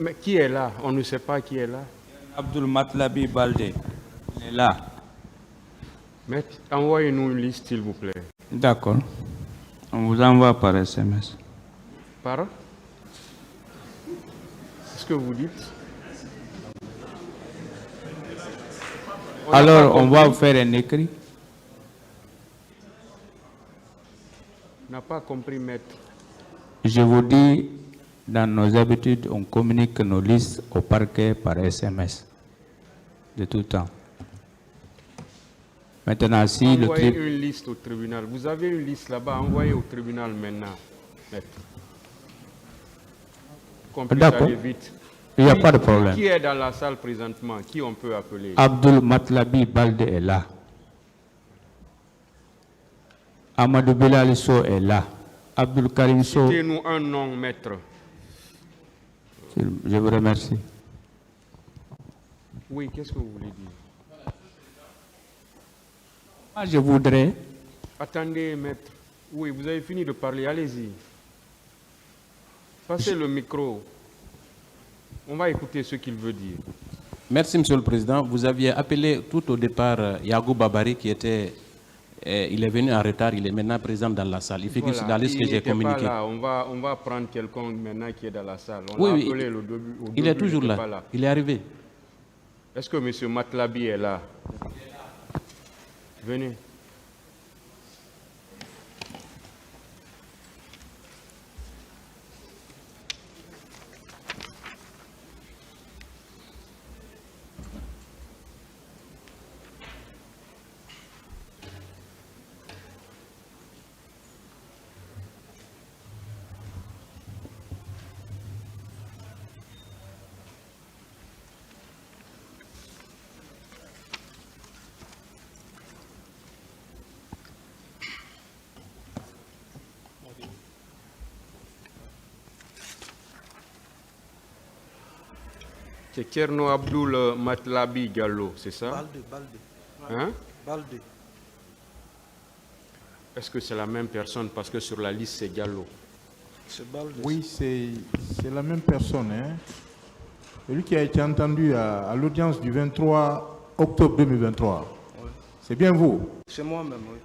Mais qui est là? On ne sait pas qui est là. Abdul Matlabi Baldé, il est là. Maître, envoyez-nous une liste, s'il vous plaît. D'accord. On vous envoie par SMS. Par? Qu'est-ce que vous dites? Alors, on va vous faire un écrit. On n'a pas compris, maître. Je vous dis, dans nos habitudes, on communique nos listes au parquet par SMS. De tout temps. Maintenant, si Envoyez le une liste au tribunal. Vous avez une liste là-bas, envoyez au tribunal maintenant, maître. Qu'on puisse aller vite. Il n'y a pas de problème. Qui est dans la salle présentement? Qui on peut appeler? Abdul Matlabi Baldé est là. Amadou Bilal So est là. Abdul Karim So. Citez-nous un nom, maître. Je vous remercie. Oui, qu'est-ce que vous voulez dire? Moi, je voudrais... Attendez, maître. Oui, vous avez fini de parler, allez-y. Passez le micro. On va écouter ce qu'il veut dire. Merci, Monsieur le Président. Vous aviez appelé tout au départ Yagou Babari qui était... il est venu en retard, il est maintenant présent dans la salle. Il figure sur la liste que j'ai communiquée. On va prendre quelqu'un maintenant qui est dans la salle. On Oui, l'a appelé au début, il est toujours là. Il est arrivé. Est-ce que M. Matlabi est là? Venez. C'est Tcherno Abdul Matlabi Diallo, c'est ça? Baldé. Hein? Baldé. Est-ce que c'est la même personne? Parce que sur la liste, c'est Diallo. C'est Baldé. Oui, c'est la même personne. Hein? Celui qui a été entendu à l'audience du 23 octobre 2023. Oui. C'est bien vous? C'est moi-même, oui.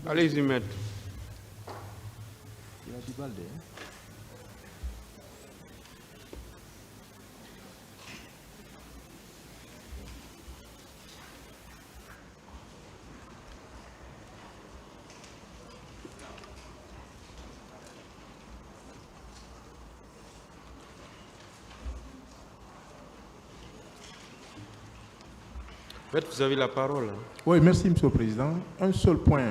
Allez-y, maître. Il a dit Baldé. Hein? Maître, vous avez la parole. Oui, merci, Monsieur le Président. Un seul point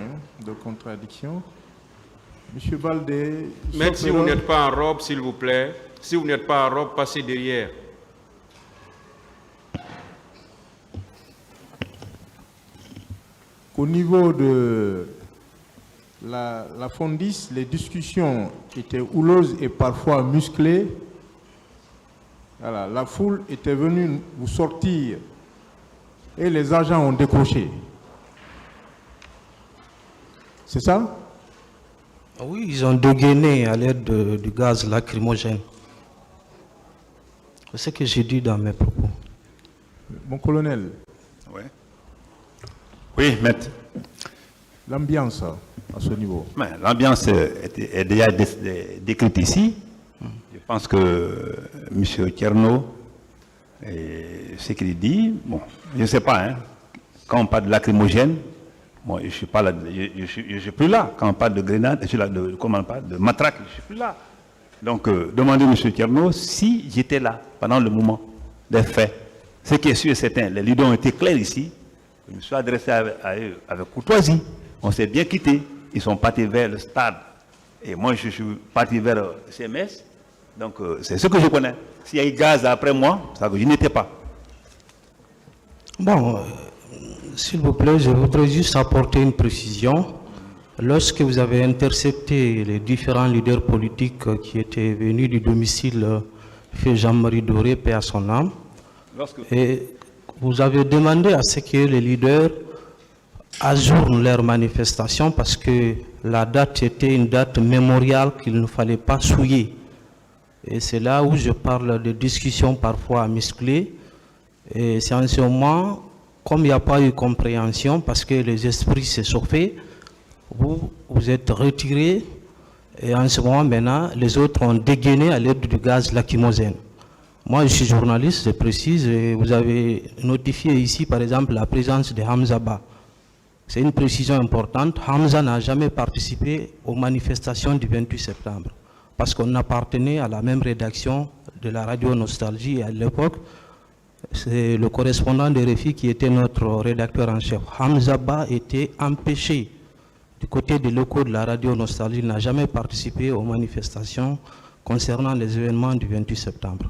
de contradiction. Monsieur Baldé... Maître, si vous n'êtes pas en robe, s'il vous plaît. Si vous n'êtes pas en robe, passez derrière. Au niveau de la Fondis, les discussions étaient houleuses et parfois musclées. Voilà, la foule était venue vous sortir et les agents ont décroché. C'est ça? Oui, ils ont dégainé à l'aide du gaz lacrymogène. C'est ce que j'ai dit dans mes propos. Mon colonel. Oui. Oui, maître. L'ambiance à ce niveau. L'ambiance est déjà décrite ici. Je pense que M. Tcherno, ce qu'il dit, bon, je ne sais pas, hein, quand on parle de lacrymogène, bon, je ne suis pas là, je suis plus là. Quand on parle de grenade, je suis là, comment on parle, de matraque, je ne suis plus là. Donc, demandez à M. Tcherno si j'étais là pendant le moment des faits. Ce qui est sûr et certain, les leaders ont été clairs ici. Je me suis adressé à eux avec courtoisie. On s'est bien quittés. Ils sont partis vers le stade. Et moi, je suis parti vers CMS. Donc, c'est ce que je connais. S'il y a eu gaz après moi, ça veut dire que je n'étais pas. Bon, s'il vous plaît, je voudrais juste apporter une précision. Lorsque vous avez intercepté les différents leaders politiques qui étaient venus du domicile fait Jean-Marie Doré, paix à son âme, et vous avez demandé à ce que les leaders ajournent leur manifestation parce que la date était une date mémoriale qu'il ne fallait pas souiller. Et c'est là où je parle de discussions parfois musclées. Et c'est en ce moment, comme il n'y a pas eu compréhension, parce que les esprits se sont faits, vous êtes retirés. Et en ce moment, maintenant, les autres ont dégainé à l'aide du gaz lacrymogène. Moi, je suis journaliste, je précise, et vous avez notifié ici, par exemple, la présence de Hamza Ba. C'est une précision importante. Hamza n'a jamais participé aux manifestations du 28 septembre, parce qu'on appartenait à la même rédaction de la radio Nostalgie. Et à l'époque, c'est le correspondant de RFI qui était notre rédacteur en chef. Hamza Ba était empêché du côté des locaux de la radio Nostalgie. Il n'a jamais participé aux manifestations concernant les événements du 28 septembre.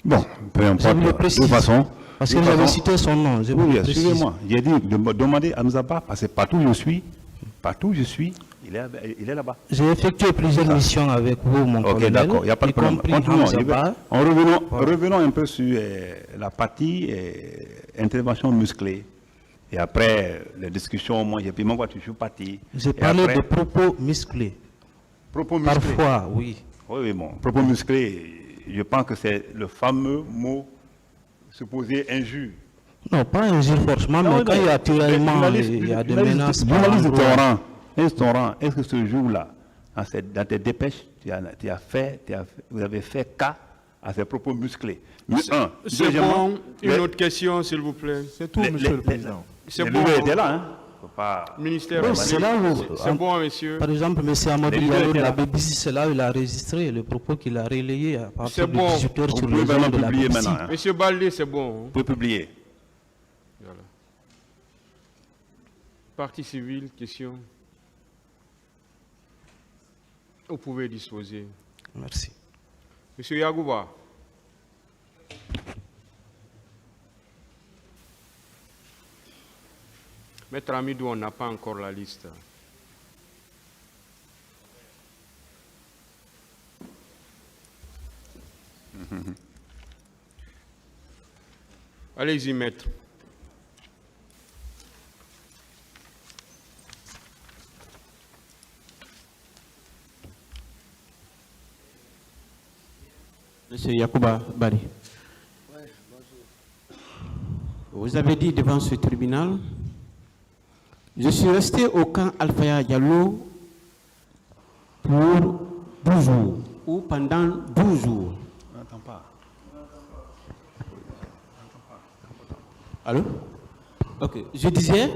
Bon, peu importe. Je vous le précise, De toute façon, parce que vous avez cité son nom. Je vous oui, le précise. excusez-moi. J'ai dit de demander à Hamza Ba, parce que partout où je suis, il est là-bas. J'ai effectué plusieurs missions avec vous, mon Ok, colonel, d'accord, il n'y a pas de y problème. compris Continuons. Hamza Ba. Revenons un peu sur la partie intervention musclée. Et après, les discussions, moi, j'ai pris mon voiture, je suis parti. J'ai Et parlé après, de propos musclés. propos musclés. Parfois, oui. Oui, bon, propos musclés, je pense que c'est le fameux mot supposé injure. Non, pas injure forcément, mais quand il y a tiraillement, il y a des menaces. par Journaliste de ton endroit. rang, est-ce que ce jour-là, dans tes dépêches, vous avez fait cas à ces propos musclés? C'est bon. Une autre question, s'il vous plaît. C'est tout, Monsieur le Président. C'est les bon. leaders étaient là, hein? Faut pas... Ministère Oui, public. c'est là où, C'est bon, monsieur. par exemple, M. Amadou Les leaders Diallo de étaient la là. BBC, c'est là où il a enregistré le propos qu'il a relayé à partir C'est de bon. 18h Vous sur pouvez les vraiment ondes de la publier BBC. maintenant. Hein? Monsieur Baldé, c'est bon. Vous pouvez publier. Voilà. Partie civile, question. Vous pouvez disposer. Merci. Monsieur Yagouba. Maître Amidou, on n'a pas encore la liste. Allez-y, maître. Monsieur Yacouba Bari. Vous avez dit devant ce tribunal, je suis resté au camp Alphaya Diallo pour 12 jours ou pendant 12 jours. N'entends pas. Allô? Ok. Je disais,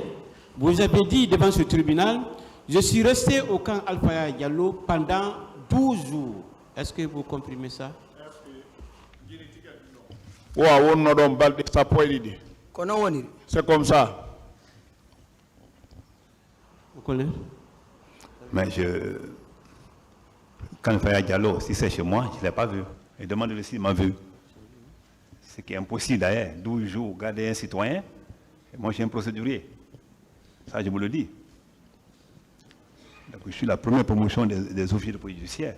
vous avez dit devant ce tribunal, je suis resté au camp Alphaya Diallo pendant 12 jours. Est-ce que vous comprenez ça? C'est comme ça. Vous connaissez? Mais quand Faya Diallo, si c'est chez moi, je ne l'ai pas vu. Et demande-le s'il m'a vu. Ce qui est impossible d'ailleurs. 12 jours, garder un citoyen. Et moi, je suis un procédurier. Ça, je vous le dis. Donc, je suis la première promotion des officiers de police judiciaire,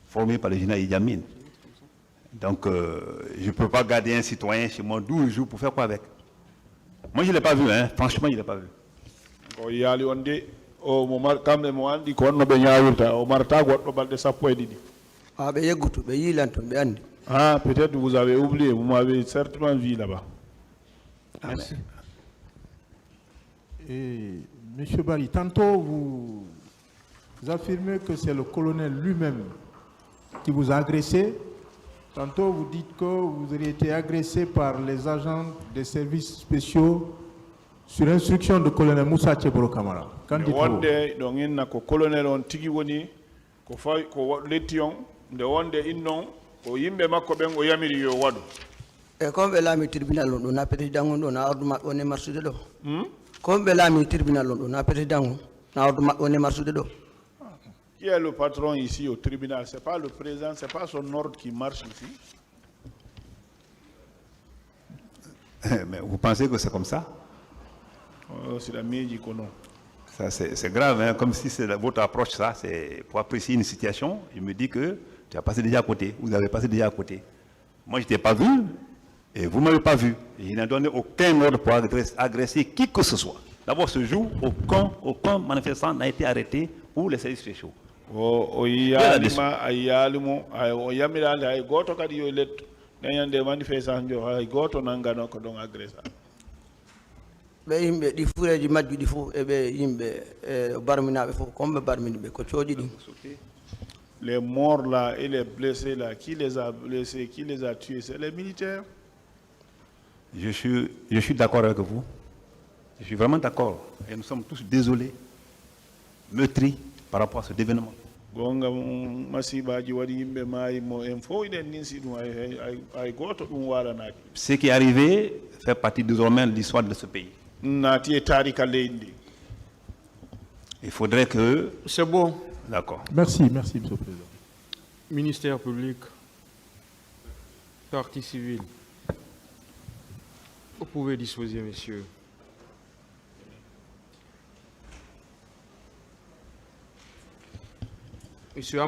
formés par le général Idi Amin. Donc, je ne peux pas garder un citoyen chez moi 12 jours pour faire quoi avec? Moi, je ne l'ai pas vu, hein. Franchement, je ne l'ai pas vu. Il y a au moment quand même on dit qu'on a bien eu au marta quoi balde ça point dit. Ah ben yegutu be yilanto be andi. Ah peut-être vous avez oublié, vous m'avez certainement vu là-bas. Merci. Et Monsieur Bari, tantôt vous affirmez que c'est le colonel lui-même qui vous a agressé. Tantôt vous dites que vous auriez été agressé par les agents des services spéciaux sur instruction du colonel Moussa Tcheboro Kamara. Qu'en dites-vous? Wonde donc inna ko colonel on tigi woni ko fay ko letion de wonde innon ko yimbe makko ben o yamiri yo wadu. E kombe lami tribunal on na président on na orduma on est marsude do. Kombe lami tribunal on na président na orduma on est marsude do. Qui est le patron ici au tribunal? C'est pas le président, c'est pas son ordre qui marche ici. Mais vous pensez que c'est comme ça? C'est la mienne qu'on a. Ça, c'est grave, hein, comme si c'est votre approche, ça, c'est pour apprécier une situation. Je me dis que tu as passé déjà à côté, vous avez passé déjà à côté. Moi, je ne t'ai pas vu, et vous ne m'avez pas vu. Et je n'ai donné aucun ordre pour agresser qui que ce soit. D'abord, ce jour, aucun manifestant n'a été arrêté pour les services spéciaux. o yaalima a yaalimo o yamirande hay goto kadi yo letto dañande manifestation jo hay goto nangano ko ɗon agressa ɓe yimɓe ɗi fuureji majjuɗi fof eɓe yimɓe barminaɓe fof comme ɓe barmini ɓe ko cooɗi ɗin. les morts là et les blessés là, qui les a blessés, qui les a tués, c'est les militaires. Je suis d'accord avec vous. Je suis vraiment d'accord. Et nous sommes tous désolés, meurtris par rapport à cet événement. Gonga masibaji wadi yimɓe maayi mo en fof iɗen ninsi ɗum hay goto ɗum walanaki. Ce qui est arrivé fait partie désormais de l'histoire de ce pays. Naati e tarika leydi ndi. Il faudrait que... C'est bon. D'accord. Merci, Monsieur le Président. Ministère public, partie civile. Vous pouvez disposer, messieurs. Monsieur